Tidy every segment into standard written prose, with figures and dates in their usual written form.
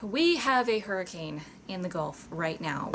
We have a hurricane in the Gulf right now.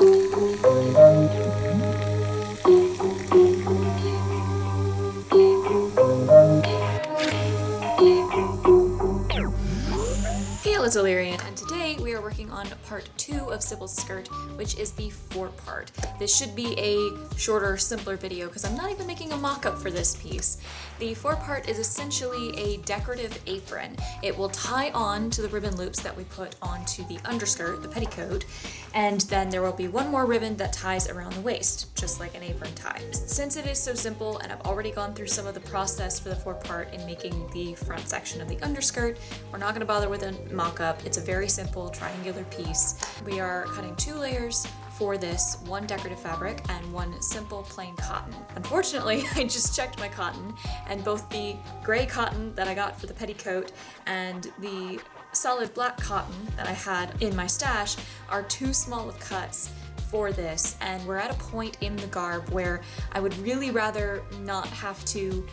Hey, it's Alirien, and today we are working on part 2 of Sybil's skirt, which is the forepart. This should be a shorter, simpler video because I'm not even making a mock-up for this piece. The forepart is essentially a decorative apron. It will tie on to the ribbon loops that we put onto the underskirt, the petticoat, and then there will be one more ribbon that ties around the waist, just like an apron tie. Since it is so simple, and I've already gone through some of the process for the forepart in making the front section of the underskirt, we're not going to bother with a mock-up. It's a very simple triangular piece. We are cutting 2 layers for this, one decorative fabric and one simple plain cotton. Unfortunately, I just checked my cotton, and both the gray cotton that I got for the petticoat and the solid black cotton that I had in my stash are too small of cuts for this, and we're at a point in the garb where I would really rather not have to.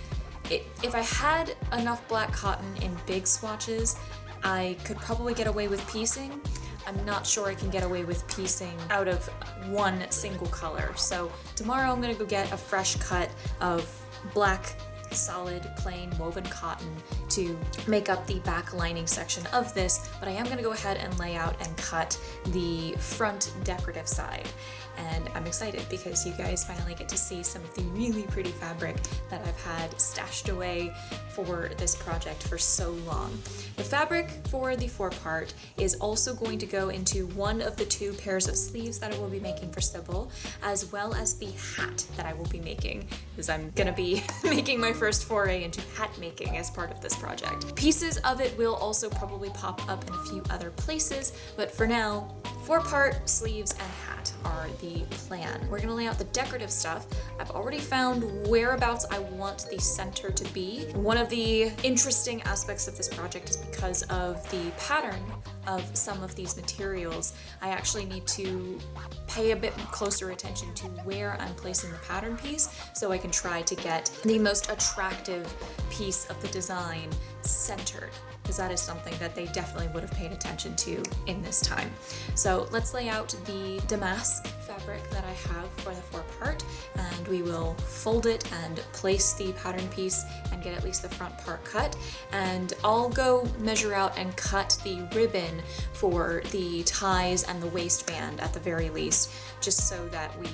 If I had enough black cotton in big swatches, I could probably get away with piecing. I'm not sure I can get away with piecing out of one single color. So tomorrow I'm gonna go get a fresh cut of black, solid, plain woven cotton to make up the back lining section of this, but I am gonna go ahead and lay out and cut the front decorative side. And I'm excited because you guys finally get to see some of the really pretty fabric that I've had stashed away for this project for so long. The fabric for the forepart is also going to go into one of the 2 pairs of sleeves that I will be making for Sybil, as well as the hat that I will be making, because I'm gonna be making my first foray into hat making as part of this project. Pieces of it will also probably pop up in a few other places, but for now, forepart, sleeves, and hat are the plan. We're gonna lay out the decorative stuff. I've already found whereabouts I want the center to be. One of the interesting aspects of this project is because of the pattern of some of these materials, I actually need to pay a bit closer attention to where I'm placing the pattern piece so I can try to get the most attractive piece of the design centered, because that is something that they definitely would have paid attention to in this time. So let's lay out the damask fabric that I have for the forepart, and we will fold it and place the pattern piece and get at least the front part cut, and I'll go measure out and cut the ribbon for the ties and the waistband at the very least, just so that we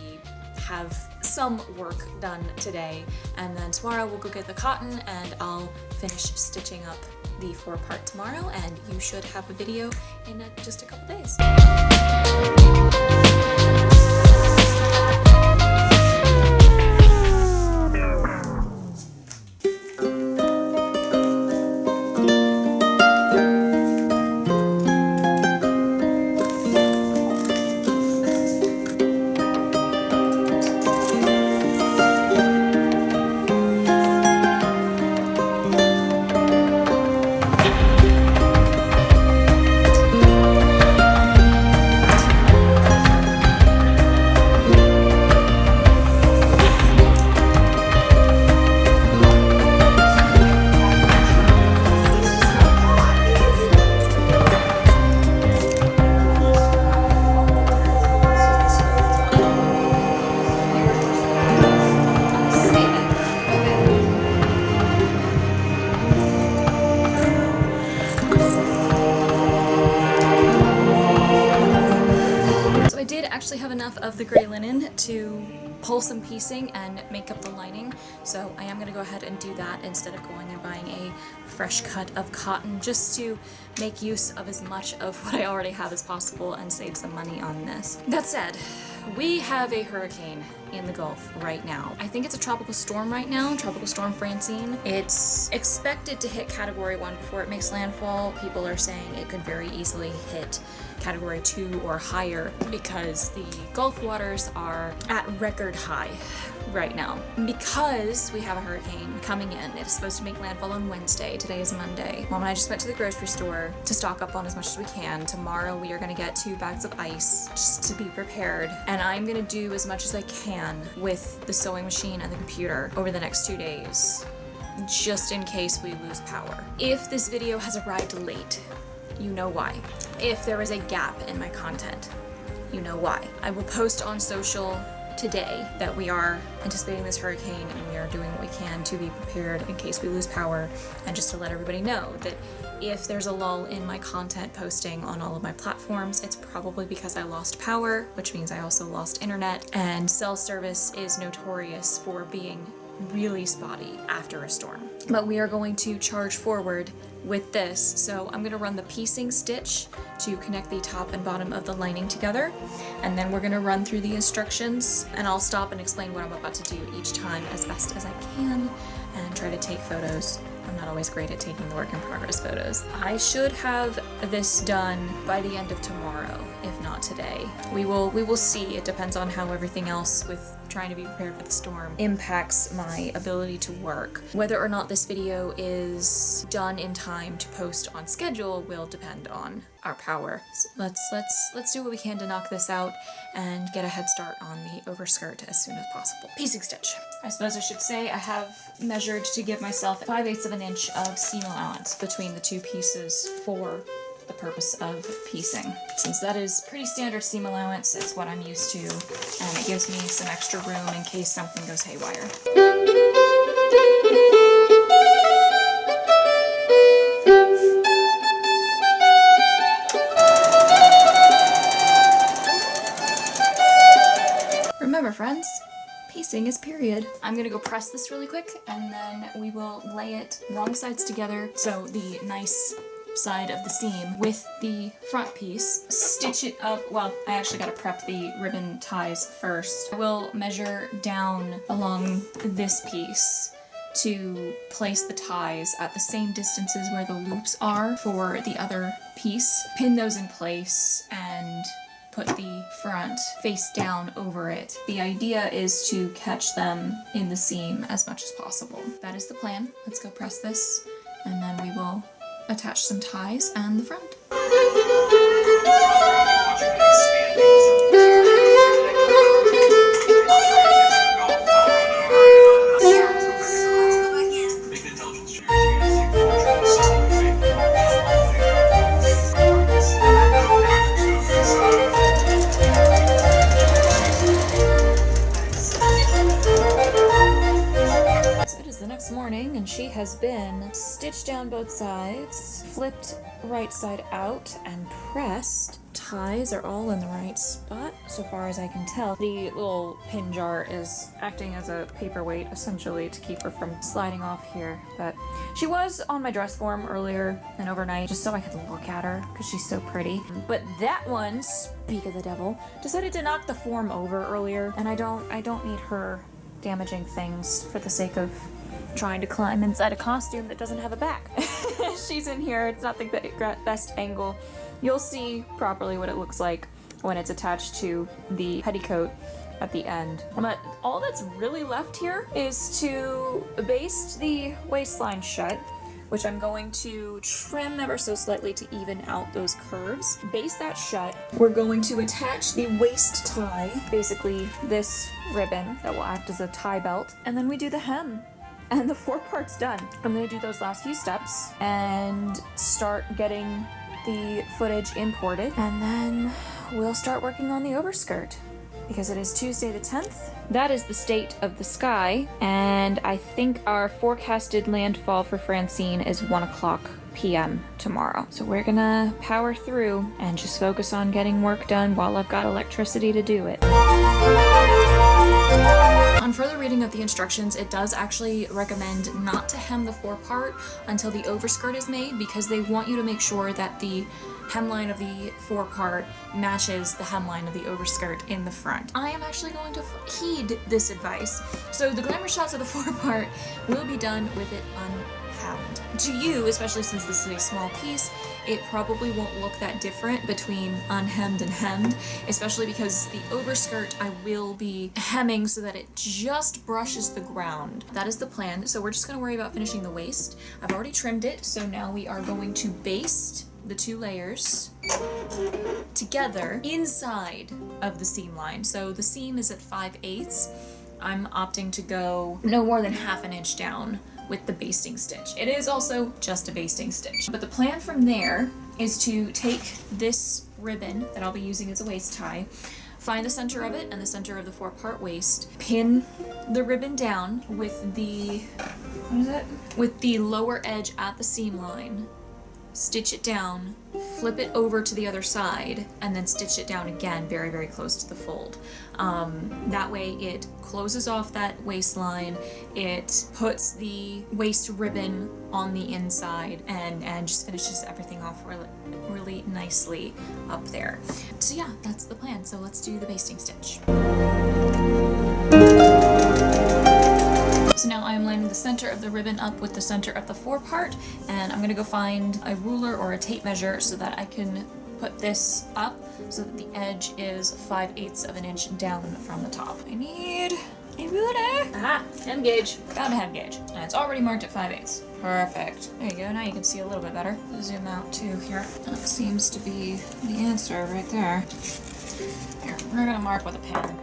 have some work done today, and then tomorrow we'll go get the cotton and I'll finish stitching up the forepart tomorrow, and you should have a video in just a couple days. Actually have enough of the gray linen to pull some piecing and make up the lining, so I am going to go ahead and do that instead of going and buying a fresh cut of cotton, just to make use of as much of what I already have as possible and save some money on this. That said, we have a hurricane in the Gulf right now. I think it's a tropical storm right now, Tropical Storm Francine. It's expected to hit Category 1 before it makes landfall. People are saying it could very easily hit Category 2 or higher because the Gulf waters are at record high right now. Because we have a hurricane coming in, it is supposed to make landfall on Wednesday. Today is Monday. Mom and I just went to the grocery store to stock up on as much as we can. Tomorrow we are going to get 2 bags of ice just to be prepared. And I'm going to do as much as I can with the sewing machine and the computer over the next 2 days, just in case we lose power. If this video has arrived late, you know why. If there is a gap in my content, you know why. I will post on social today that we are anticipating this hurricane and we are doing what we can to be prepared in case we lose power, and just to let everybody know that if there's a lull in my content posting on all of my platforms, it's probably because I lost power, which means I also lost internet, and cell service is notorious for being really spotty after a storm. But we are going to charge forward with this. So I'm gonna run the piecing stitch to connect the top and bottom of the lining together, and then we're gonna run through the instructions, and I'll stop and explain what I'm about to do each time as best as I can and try to take photos. I'm not always great at taking the work in progress photos. I should have this done by the end of tomorrow, if not today. We will see. It depends on how everything else with trying to be prepared for the storm impacts my ability to work. Whether or not this video is done in time to post on schedule will depend on our power. So let's do what we can to knock this out and get a head start on the overskirt as soon as possible. Piecing stitch. I suppose I should say I have measured to give myself 5/8 of an inch of seam allowance between the two pieces for the purpose of piecing. Since that is pretty standard seam allowance, it's what I'm used to, and it gives me some extra room in case something goes haywire. Remember, friends, piecing is period. I'm gonna go press this really quick, and then we will lay it wrong sides together, so the nice side of the seam with the front piece, stitch it up. Well, I actually gotta prep the ribbon ties first. I will measure down along this piece to place the ties at the same distances where the loops are for the other piece. Pin those in place and put the front face down over it. The idea is to catch them in the seam as much as possible. That is the plan. Let's go press this, and then we will attach some ties and the front. Morning, and she has been stitched down both sides, flipped right side out, and pressed. Ties are all in the right spot so far as I can tell. The little pin jar is acting as a paperweight essentially to keep her from sliding off here, but she was on my dress form earlier and overnight just so I could look at her because she's so pretty. But that one, speak of the devil, decided to knock the form over earlier, and I don't need her damaging things for the sake of trying to climb inside a costume that doesn't have a back. She's in here. It's not the best angle. You'll see properly what it looks like when it's attached to the petticoat at the end. But all that's really left here is to baste the waistline shut, which I'm going to trim ever so slightly to even out those curves. Baste that shut. We're going to attach the waist tie, basically this ribbon that will act as a tie belt, and then we do the hem. And the forepart's done. I'm gonna do those last few steps and start getting the footage imported, and then we'll start working on the overskirt because it is Tuesday the 10th. That is the state of the sky, and I think our forecasted landfall for Francine is 1:00 p.m. tomorrow. So we're gonna power through and just focus on getting work done while I've got electricity to do it. On further reading of the instructions, it does actually recommend not to hem the forepart until the overskirt is made, because they want you to make sure that the hemline of the forepart matches the hemline of the overskirt in the front. I am actually going to heed this advice. So the glamour shots of the forepart will be done with it unhemmed. To you, especially since this is a small piece, it probably won't look that different between unhemmed and hemmed, especially because the overskirt I will be hemming so that it just brushes the ground. That is the plan. So we're just gonna worry about finishing the waist. I've already trimmed it, so now we are going to baste the two layers together inside of the seam line. So the seam is at 5/8. I'm opting to go no more than ½ an inch down with the basting stitch. It is also just a basting stitch. But the plan from there is to take this ribbon that I'll be using as a waist tie, find the center of it and the center of the forepart waist, pin the ribbon down with the, with the lower edge at the seam line, stitch it down, flip it over to the other side, and then stitch it down again very, very close to the fold. That way it closes off that waistline, it puts the waist ribbon on the inside, and just finishes everything off really nicely up there. So yeah, that's the plan. So let's do the basting stitch. So now I'm lining the center of the ribbon up with the center of the forepart, and I'm gonna go find a ruler or a tape measure so that I can put this up so that the edge is 5/8 of an inch down from the top. I need a ruler. Aha, hem gauge. Found a hem gauge. And it's already marked at 5/8. Perfect. There you go, now you can see a little bit better. Zoom out too here. That seems to be the answer right there. Here, we're gonna mark with a pen.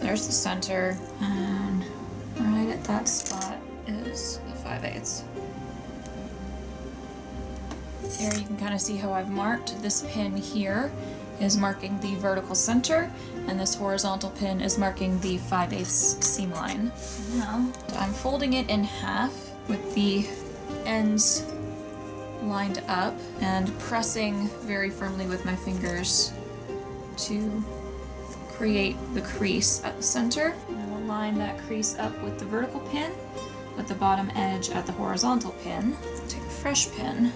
There's the center, and right at that spot is the 5/8. There you can kind of see how I've marked. This pin here is marking the vertical center, and this horizontal pin is marking the 5/8 seam line. Now, I'm folding it in half with the ends lined up and pressing very firmly with my fingers to create the crease at the center. And I will line that crease up with the vertical pin, with the bottom edge at the horizontal pin. Take a fresh pin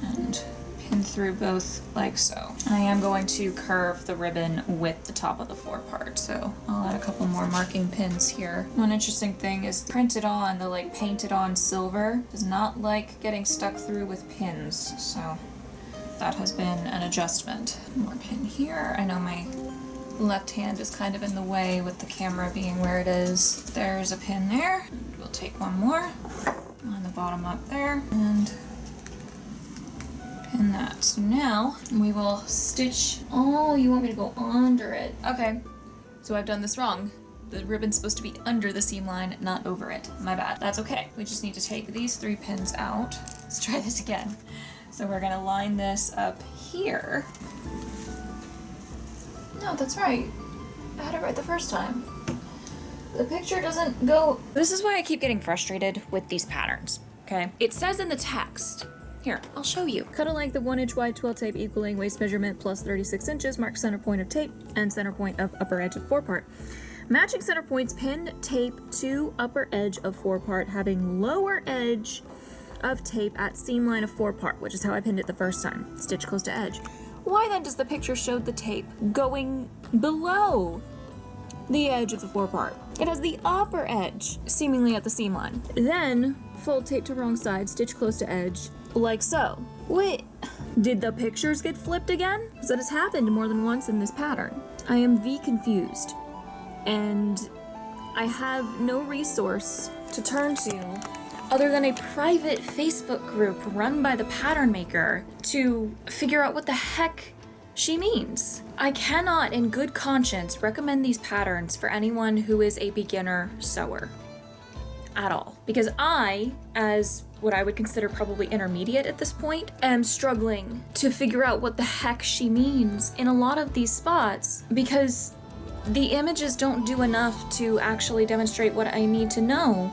and pin through both like so. I am going to curve the ribbon with the top of the forepart, so I'll add a couple more marking pins here. One interesting thing is printed on, the like painted on silver does not like getting stuck through with pins, so that has been an adjustment. More pin here. I know my left hand is kind of in the way with the camera being where it is. There's a pin there. And we'll take one more on the bottom up there and pin that. So now we will stitch. Oh, you want me to go under it? Okay, so I've done this wrong. The ribbon's supposed to be under the seam line, not over it. My bad. That's okay. We just need to take these 3 pins out. Let's try this again. So we're gonna line this up here. No, that's right. I had it right the first time. The picture doesn't go. This is why I keep getting frustrated with these patterns, okay? It says in the text, here, I'll show you. Cut a length of 1 inch wide twill tape equaling waist measurement plus 36 inches, mark center point of tape and center point of upper edge of forepart. Matching center points, pin tape to upper edge of forepart, having lower edge of tape at seam line of forepart, which is how I pinned it the first time. Stitch close to edge. Why then does the picture show the tape going below the edge of the forepart? It has the upper edge seemingly at the seam line. Then fold tape to wrong side, stitch close to edge, like so. Wait, did the pictures get flipped again? Because that has happened more than once in this pattern. I am confused, and I have no resource to turn to other than a private Facebook group run by the pattern maker to figure out what the heck she means. I cannot in good conscience recommend these patterns for anyone who is a beginner sewer at all, because I, as what I would consider probably intermediate at this point, am struggling to figure out what the heck she means in a lot of these spots, because the images don't do enough to actually demonstrate what I need to know.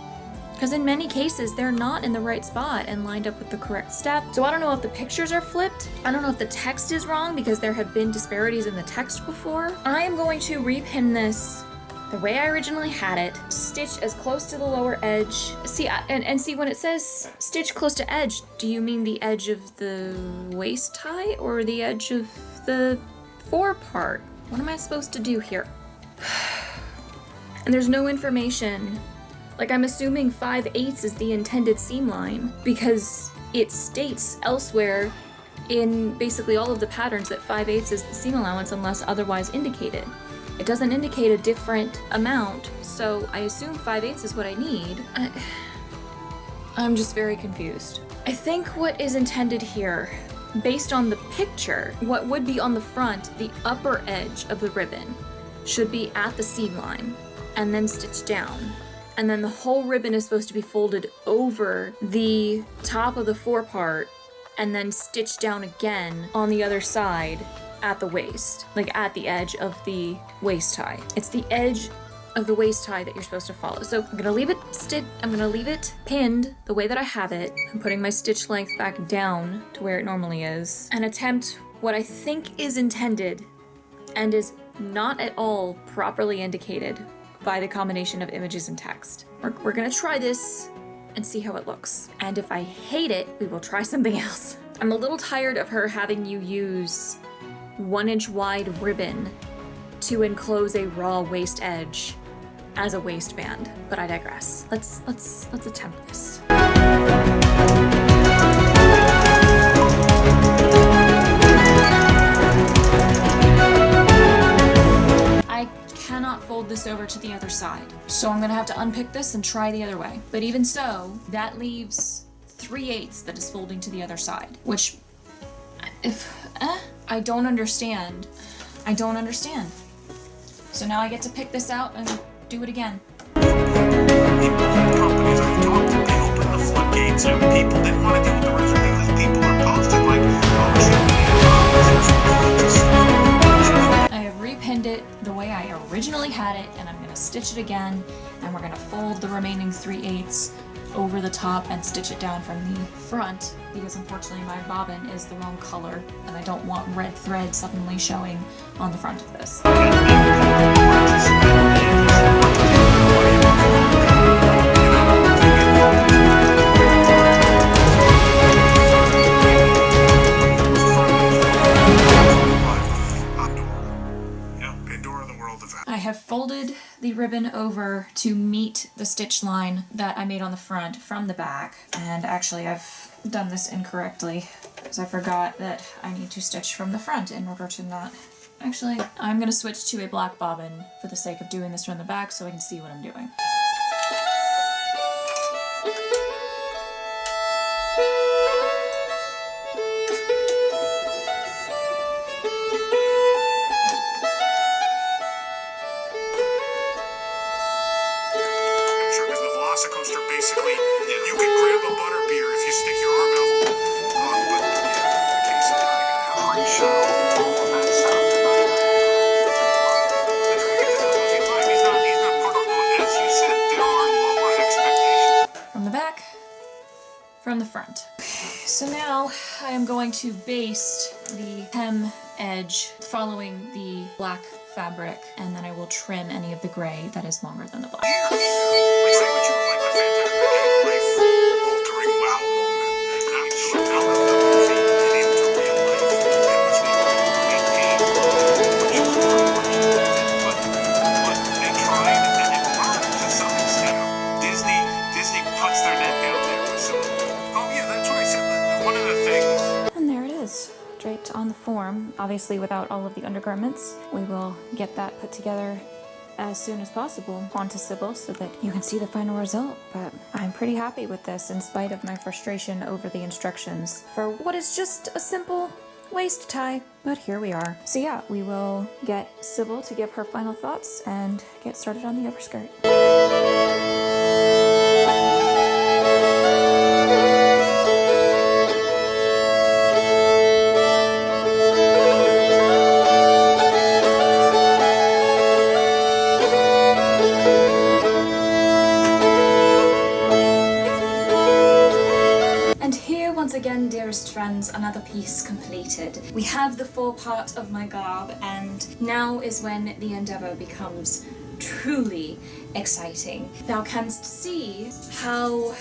Because in many cases, they're not in the right spot and lined up with the correct step. So I don't know if the pictures are flipped. I don't know if the text is wrong because there have been disparities in the text before. I am going to repin this the way I originally had it, stitch as close to the lower edge. See, and see when it says stitch close to edge, do you mean the edge of the waist tie or the edge of the forepart? What am I supposed to do here? And there's no information. Like, I'm assuming 5/8 is the intended seam line because it states elsewhere in basically all of the patterns that 5/8 is the seam allowance unless otherwise indicated. It doesn't indicate a different amount, so I assume 5/8 is what I need. I'm just very confused. I think what is intended here, based on the picture, what would be on the front, the upper edge of the ribbon, should be at the seam line and then stitched down. and then the whole ribbon is supposed to be folded over the top of the forepart and then stitched down again on the other side at the waist, like at the edge of the waist tie. It's the edge of the waist tie that you're supposed to follow. So I'm gonna leave it pinned the way that I have it. I'm putting my stitch length back down to where it normally is and attempt what I think is intended and is not at all properly indicated by the combination of images and text. We're gonna try this and see how it looks. And if I hate it, we will try something else. I'm a little tired of her having you use 1 inch wide ribbon to enclose a raw waist edge as a waistband, but I digress. Let's attempt this. I cannot fold this over to the other side, so I'm gonna have to unpick this and try the other way. But even so, that leaves 3/8 that is folding to the other side, which, I don't understand. I don't understand. So now I get to pick this out and do it again. Companies I've talked to, they open the floodgates and people didn't want to deal with the rest because people are posting like, I have repinned it the way I originally had it, and I'm gonna stitch it again, and we're gonna fold the remaining 3/8 over the top and stitch it down from the front, because unfortunately my bobbin is the wrong color and I don't want red thread suddenly showing on the front of this. I have folded the ribbon over to meet the stitch line that I made on the front from the back, and actually I've done this incorrectly because I forgot that I need to stitch from the front in order to not... Actually, I'm gonna switch to a black bobbin for the sake of doing this from the back so I can see what I'm doing. Basically, you can grab a butterbeer if you stick your arm out. But yeah, in the case of that, I gotta have pre-show all of that stuff. He's not part of what, as you said, there are lower expectations. From the back, from the front. So now I am going to baste the hem edge following the black fabric, and then I will trim any of the gray that is longer than the black. Draped on the form, obviously without all of the undergarments. We will get that put together as soon as possible onto Sybil so that you can see the final result. But I'm pretty happy with this in spite of my frustration over the instructions for what is just a simple waist tie. But here we are. So yeah, we will get Sybil to give her final thoughts and get started on the overskirt. Again, dearest friends, another piece completed. We have the forepart of my garb, and now is when the endeavour becomes truly exciting. Thou canst see how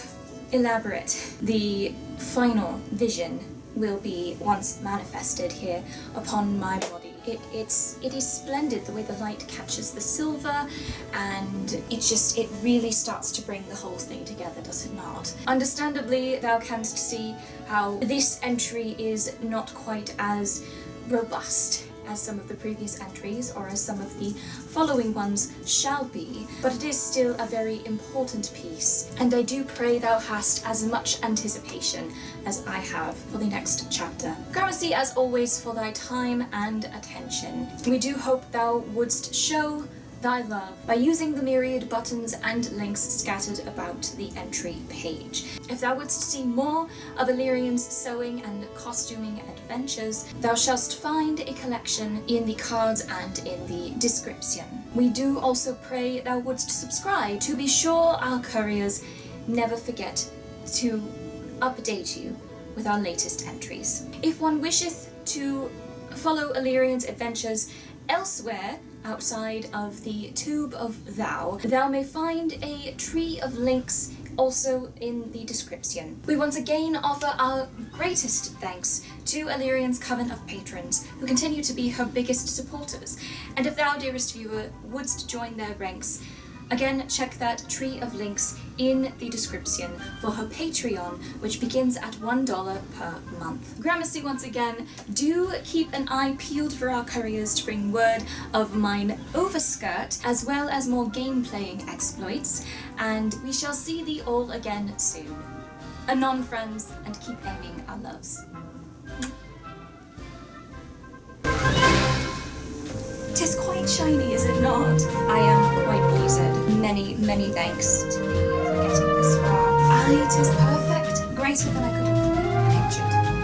elaborate the final vision will be once manifested here upon my body. It is splendid the way the light catches the silver, and it really starts to bring the whole thing together, does it not? Understandably, thou canst see how this entry is not quite as robust as some of the previous entries, or as some of the following ones shall be, but it is still a very important piece, and I do pray thou hast as much anticipation as I have for the next chapter. Gramercy, as always, for thy time and attention. We do hope thou wouldst show thy love by using the myriad buttons and links scattered about the entry page. If thou wouldst see more of Alirien's sewing and costuming adventures, thou shalt find a collection in the cards and in the description. We do also pray thou wouldst subscribe to be sure our couriers never forget to update you with our latest entries. If one wisheth to follow Alirien's adventures elsewhere outside of the Tube of Thou may find a tree of links also in the description. We once again offer our greatest thanks to Alirien's coven of patrons, who continue to be her biggest supporters. And if thou, dearest viewer, wouldst join their ranks, again, check that tree of links in the description for her Patreon, which begins at $1 per month. Gramercy, once again, do keep an eye peeled for our couriers to bring word of mine overskirt, as well as more game-playing exploits, and we shall see thee all again soon. Anon, friends, and keep aiming our loves. 'Tis quite shiny, is it not? I am quite pleased. Many, many thanks to thee for getting this far. Aye, 'tis perfect. Greater than I could